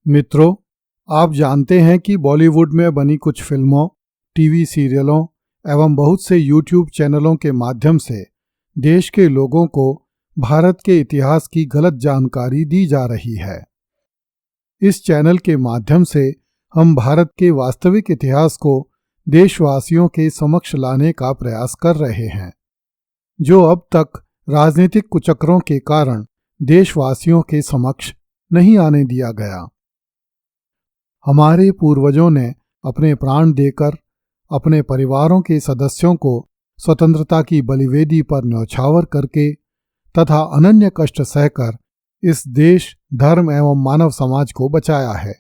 मित्रों, आप जानते हैं कि बॉलीवुड में बनी कुछ फिल्मों, टीवी सीरियलों एवं बहुत से यूट्यूब चैनलों के माध्यम से देश के लोगों को भारत के इतिहास की गलत जानकारी दी जा रही है। इस चैनल के माध्यम से हम भारत के वास्तविक इतिहास को देशवासियों के समक्ष लाने का प्रयास कर रहे हैं, जो अब तक राजनीतिक कुचक्रों के कारण देशवासियों के समक्ष नहीं आने दिया गया। हमारे पूर्वजों ने अपने प्राण देकर अपने परिवारों के सदस्यों को स्वतंत्रता की बलिवेदी पर न्यौछावर करके तथा अनन्य कष्ट सहकर इस देश, धर्म एवं मानव समाज को बचाया है।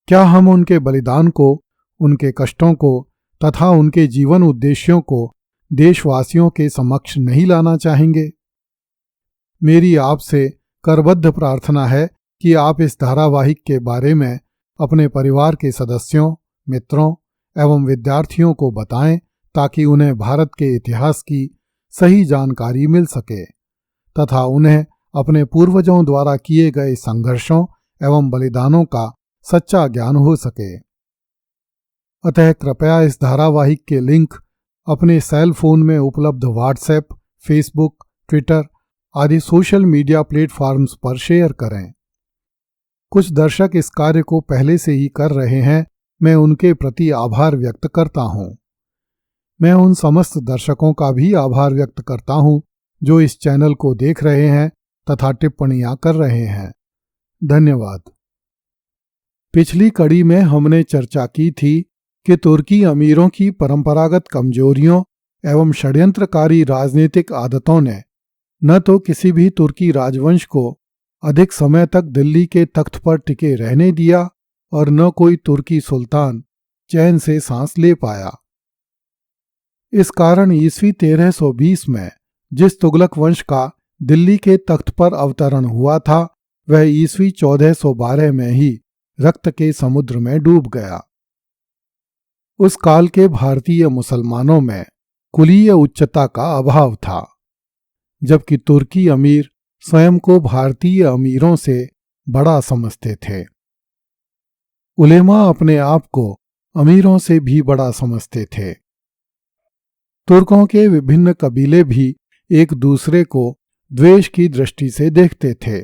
क्या हम उनके बलिदान को, उनके कष्टों को तथा उनके जीवन उद्देश्यों को देशवासियों के समक्ष नहीं लाना चाहेंगे? मेरी आपसे करबद्ध प्रार्थना है कि आप इस धारावाहिक के बारे में अपने परिवार के सदस्यों, मित्रों एवं विद्यार्थियों को बताएं, ताकि उन्हें भारत के इतिहास की सही जानकारी मिल सके तथा उन्हें अपने पूर्वजों द्वारा किए गए संघर्षों एवं बलिदानों का सच्चा ज्ञान हो सके। अतः कृपया इस धारावाहिक के लिंक अपने सेल फोन में उपलब्ध व्हाट्सएप, फेसबुक, ट्विटर आदि सोशल मीडिया प्लेटफॉर्म्स पर शेयर करें। कुछ दर्शक इस कार्य को पहले से ही कर रहे हैं, मैं उनके प्रति आभार व्यक्त करता हूं। मैं उन समस्त दर्शकों का भी आभार व्यक्त करता हूं जो इस चैनल को देख रहे हैं तथा टिप्पणियां कर रहे हैं। धन्यवाद। पिछली कड़ी में हमने चर्चा की थी कि तुर्की अमीरों की परंपरागत कमजोरियों एवं षड्यंत्रकारी राजनीतिक आदतों ने न तो किसी भी तुर्की राजवंश को अधिक समय तक दिल्ली के तख्त पर टिके रहने दिया और न कोई तुर्की सुल्तान चैन से सांस ले पाया। इस कारण ईस्वी 1320 में जिस तुगलक वंश का दिल्ली के तख्त पर अवतरण हुआ था, वह ईस्वी 1412 में ही रक्त के समुद्र में डूब गया। उस काल के भारतीय मुसलमानों में कुलीय उच्चता का अभाव था, जबकि तुर्की अमीर स्वयं को भारतीय अमीरों से बड़ा समझते थे। उलेमा अपने आप को अमीरों से भी बड़ा समझते थे। तुर्कों के विभिन्न कबीले भी एक दूसरे को द्वेष की दृष्टि से देखते थे।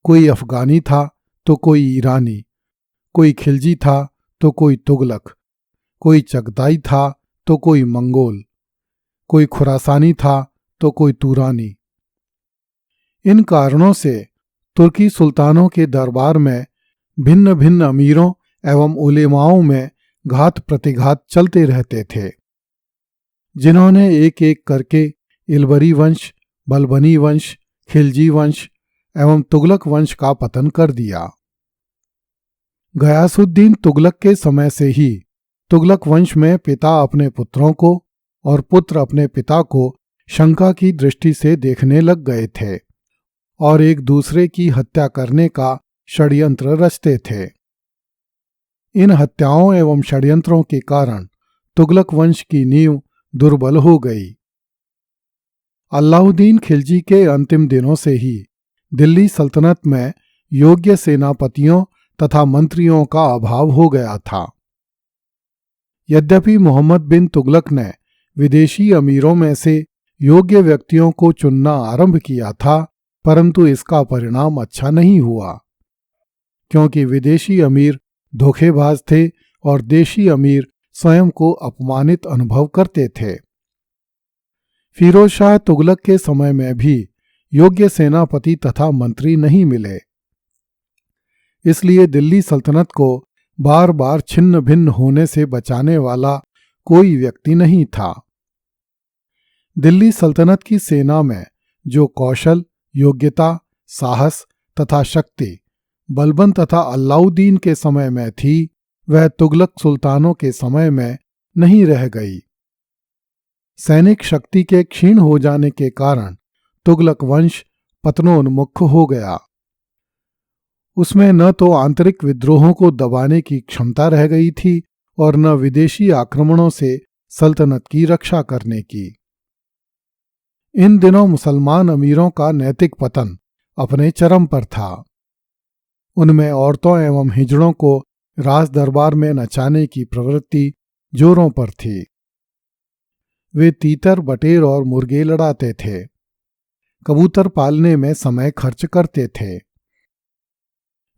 कोई अफगानी था तो कोई ईरानी, कोई खिलजी था तो कोई तुगलक, कोई चगताई था तो कोई मंगोल, कोई खुरासानी था तो कोई तुरानी। इन कारणों से तुर्की सुल्तानों के दरबार में भिन्न भिन्न अमीरों एवं उलेमाओं में घात प्रतिघात चलते रहते थे, जिन्होंने एक एक करके इलबरी वंश, बलबनी वंश, खिलजी वंश एवं तुगलक वंश का पतन कर दिया। गयासुद्दीन तुगलक के समय से ही तुगलक वंश में पिता अपने पुत्रों को और पुत्र अपने पिता को शंका की दृष्टि से देखने लग गए थे और एक दूसरे की हत्या करने का षड्यंत्र रचते थे। इन हत्याओं एवं षड्यंत्रों के कारण तुगलक वंश की नींव दुर्बल हो गई। अलाउद्दीन खिलजी के अंतिम दिनों से ही दिल्ली सल्तनत में योग्य सेनापतियों तथा मंत्रियों का अभाव हो गया था। यद्यपि मोहम्मद बिन तुगलक ने विदेशी अमीरों में से योग्य व्यक्तियों को चुनना आरंभ किया था, परंतु इसका परिणाम अच्छा नहीं हुआ, क्योंकि विदेशी अमीर धोखेबाज थे और देशी अमीर स्वयं को अपमानित अनुभव करते थे। फिरोज शाह तुगलक के समय में भी योग्य सेनापति तथा मंत्री नहीं मिले। इसलिए दिल्ली सल्तनत को बार बार छिन्न भिन्न होने से बचाने वाला कोई व्यक्ति नहीं था। दिल्ली सल्तनत की सेना में जो कौशल, योग्यता, साहस तथा शक्ति बलबन तथा अलाउद्दीन के समय में थी, वह तुगलक सुल्तानों के समय में नहीं रह गई। सैनिक शक्ति के क्षीण हो जाने के कारण तुगलक वंश पतनोन्मुख हो गया। उसमें न तो आंतरिक विद्रोहों को दबाने की क्षमता रह गई थी और न विदेशी आक्रमणों से सल्तनत की रक्षा करने की। इन दिनों मुसलमान अमीरों का नैतिक पतन अपने चरम पर था। उनमें औरतों एवं हिजड़ों को राज दरबार में नचाने की प्रवृत्ति जोरों पर थी। वे तीतर, बटेर और मुर्गे लड़ाते थे, कबूतर पालने में समय खर्च करते थे,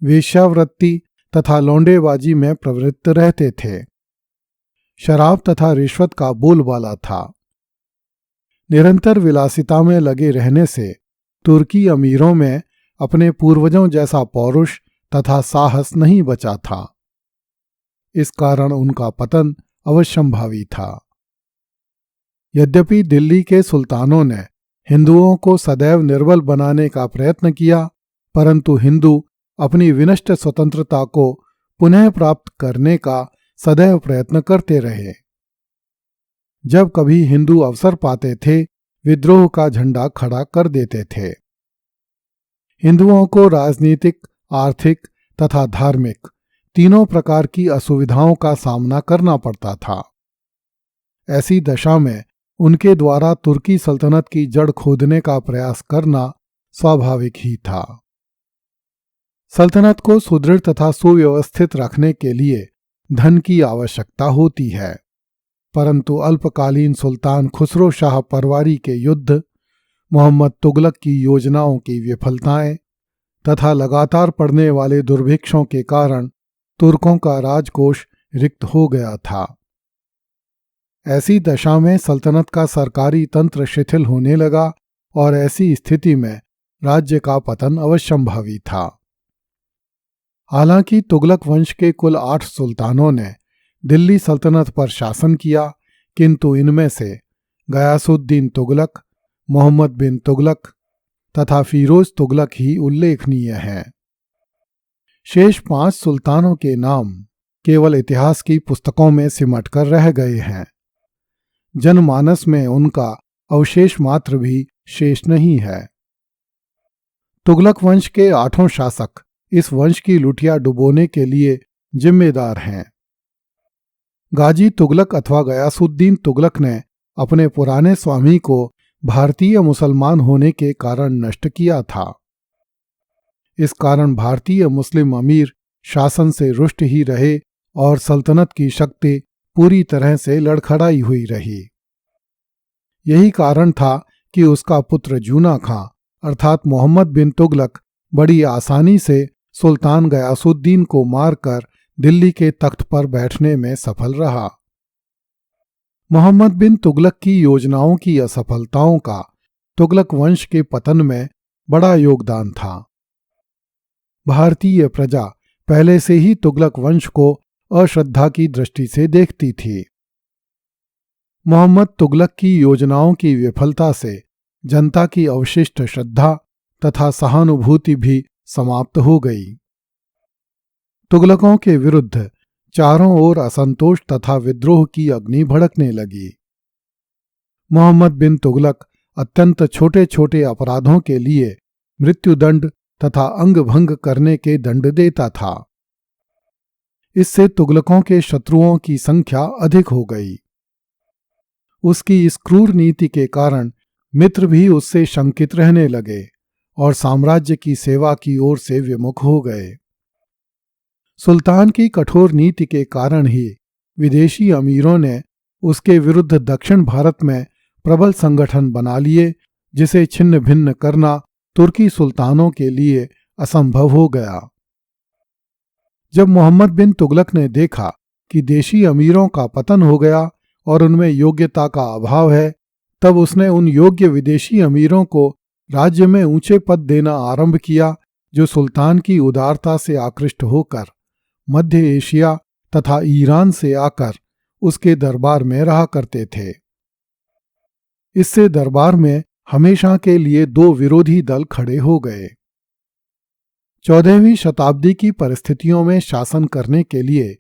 वेश्यावृत्ति तथा लौंडेबाजी में प्रवृत्त रहते थे, शराब तथा रिश्वत का बोलबाला था। निरंतर विलासिता में लगे रहने से तुर्की अमीरों में अपने पूर्वजों जैसा पौरुष तथा साहस नहीं बचा था। इस कारण उनका पतन अवश्यंभावी था। यद्यपि दिल्ली के सुल्तानों ने हिंदुओं को सदैव निर्बल बनाने का प्रयत्न किया, परंतु हिंदू अपनी विनष्ट स्वतंत्रता को पुनः प्राप्त करने का सदैव प्रयत्न करते रहे। जब कभी हिंदू अवसर पाते थे, विद्रोह का झंडा खड़ा कर देते थे। हिंदुओं को राजनीतिक, आर्थिक तथा धार्मिक तीनों प्रकार की असुविधाओं का सामना करना पड़ता था। ऐसी दशा में उनके द्वारा तुर्की सल्तनत की जड़ खोदने का प्रयास करना स्वाभाविक ही था। सल्तनत को सुदृढ़ तथा सुव्यवस्थित रखने के लिए धन की आवश्यकता होती है, परंतु अल्पकालीन सुल्तान खुसरो शाह परवारी के युद्ध, मोहम्मद तुगलक की योजनाओं की विफलताएं तथा लगातार पड़ने वाले दुर्भिक्षों के कारण तुर्कों का राजकोष रिक्त हो गया था। ऐसी दशा में सल्तनत का सरकारी तंत्र शिथिल होने लगा और ऐसी स्थिति में राज्य का पतन अवश्यंभावी था। हालांकि तुगलक वंश के कुल 8 सुल्तानों ने दिल्ली सल्तनत पर शासन किया, किंतु इनमें से गयासुद्दीन तुगलक, मोहम्मद बिन तुगलक तथा फिरोज तुगलक ही उल्लेखनीय हैं। शेष 5 सुल्तानों के नाम केवल इतिहास की पुस्तकों में सिमट कर रह गए हैं। जनमानस में उनका अवशेष मात्र भी शेष नहीं है। तुगलक वंश के 8 शासक इस वंश की लुटिया डुबोने के लिए जिम्मेदार हैं। गाजी तुगलक अथवा गयासुद्दीन तुगलक ने अपने पुराने स्वामी को भारतीय मुसलमान होने के कारण नष्ट किया था। इस कारण भारतीय मुस्लिम अमीर शासन से रुष्ट ही रहे और सल्तनत की शक्ति पूरी तरह से लड़खड़ाई हुई रही। यही कारण था कि उसका पुत्र जूना खां अर्थात मोहम्मद बिन तुगलक बड़ी आसानी से सुल्तान गयासुद्दीन को मारकर दिल्ली के तख्त पर बैठने में सफल रहा। मोहम्मद बिन तुगलक की योजनाओं की असफलताओं का तुगलक वंश के पतन में बड़ा योगदान था। भारतीय प्रजा पहले से ही तुगलक वंश को अश्रद्धा की दृष्टि से देखती थी। मोहम्मद तुगलक की योजनाओं की विफलता से जनता की अवशिष्ट श्रद्धा तथा सहानुभूति भी समाप्त हो गई। तुगलकों के विरुद्ध चारों ओर असंतोष तथा विद्रोह की अग्नि भड़कने लगी। मोहम्मद बिन तुगलक अत्यंत छोटे छोटे अपराधों के लिए मृत्युदंड तथा अंग भंग करने के दंड देता था। इससे तुगलकों के शत्रुओं की संख्या अधिक हो गई। उसकी इस क्रूर नीति के कारण मित्र भी उससे शंकित रहने लगे और साम्राज्य की सेवा की ओर से विमुख हो गए। सुल्तान की कठोर नीति के कारण ही विदेशी अमीरों ने उसके विरुद्ध दक्षिण भारत में प्रबल संगठन बना लिए, जिसे छिन्न भिन्न करना तुर्की सुल्तानों के लिए असंभव हो गया। जब मोहम्मद बिन तुगलक ने देखा कि देशी अमीरों का पतन हो गया और उनमें योग्यता का अभाव है, तब उसने उन योग्य विदेशी अमीरों को राज्य में ऊंचे पद देना आरंभ किया, जो सुल्तान की उदारता से आकृष्ट होकर मध्य एशिया तथा ईरान से आकर उसके दरबार में रहा करते थे। इससे दरबार में हमेशा के लिए 2 विरोधी दल खड़े हो गए। 14वीं शताब्दी की परिस्थितियों में शासन करने के लिए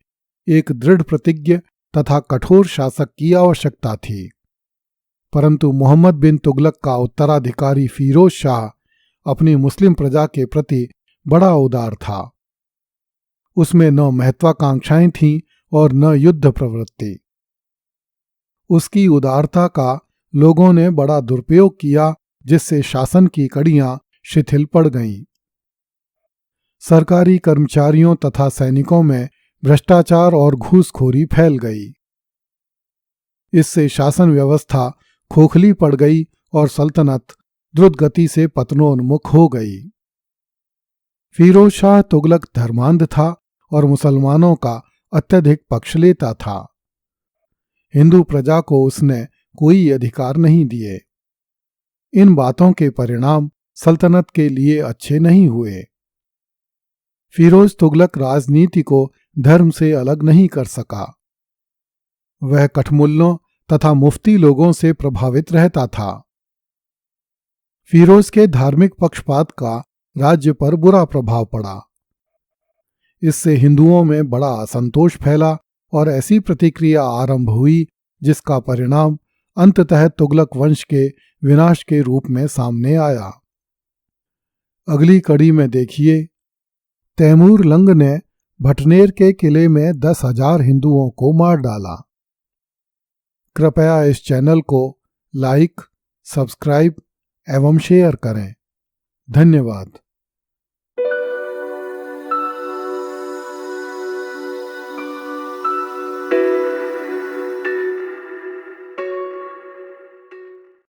एक दृढ़ प्रतिज्ञ तथा कठोर शासक की आवश्यकता थी, परंतु मोहम्मद बिन तुगलक का उत्तराधिकारी फिरोज शाह अपनी मुस्लिम प्रजा के प्रति बड़ा उदार था। उसमें न महत्वाकांक्षाएं थीं और न युद्ध प्रवृत्ति। उसकी उदारता का लोगों ने बड़ा दुरुपयोग किया, जिससे शासन की कड़ियां शिथिल पड़ गईं। सरकारी कर्मचारियों तथा सैनिकों में भ्रष्टाचार और घूसखोरी फैल गई। इससे शासन व्यवस्था खोखली पड़ गई और सल्तनत द्रुत गति से पतनोन्मुख हो गई। फिरोज शाह तुगलक धर्मांध था और मुसलमानों का अत्यधिक पक्ष लेता था। हिंदू प्रजा को उसने कोई अधिकार नहीं दिए। इन बातों के परिणाम सल्तनत के लिए अच्छे नहीं हुए। फिरोज तुगलक राजनीति को धर्म से अलग नहीं कर सका। वह कठमुल्लों तथा मुफ्ती लोगों से प्रभावित रहता था। फिरोज के धार्मिक पक्षपात का राज्य पर बुरा प्रभाव पड़ा। इससे हिंदुओं में बड़ा असंतोष फैला और ऐसी प्रतिक्रिया आरंभ हुई जिसका परिणाम अंततः तुगलक वंश के विनाश के रूप में सामने आया। अगली कड़ी में देखिए, तैमूर लंग ने भटनेर के किले में 10,000 हिंदुओं को मार डाला। कृपया इस चैनल को लाइक, सब्सक्राइब एवं शेयर करें। धन्यवाद।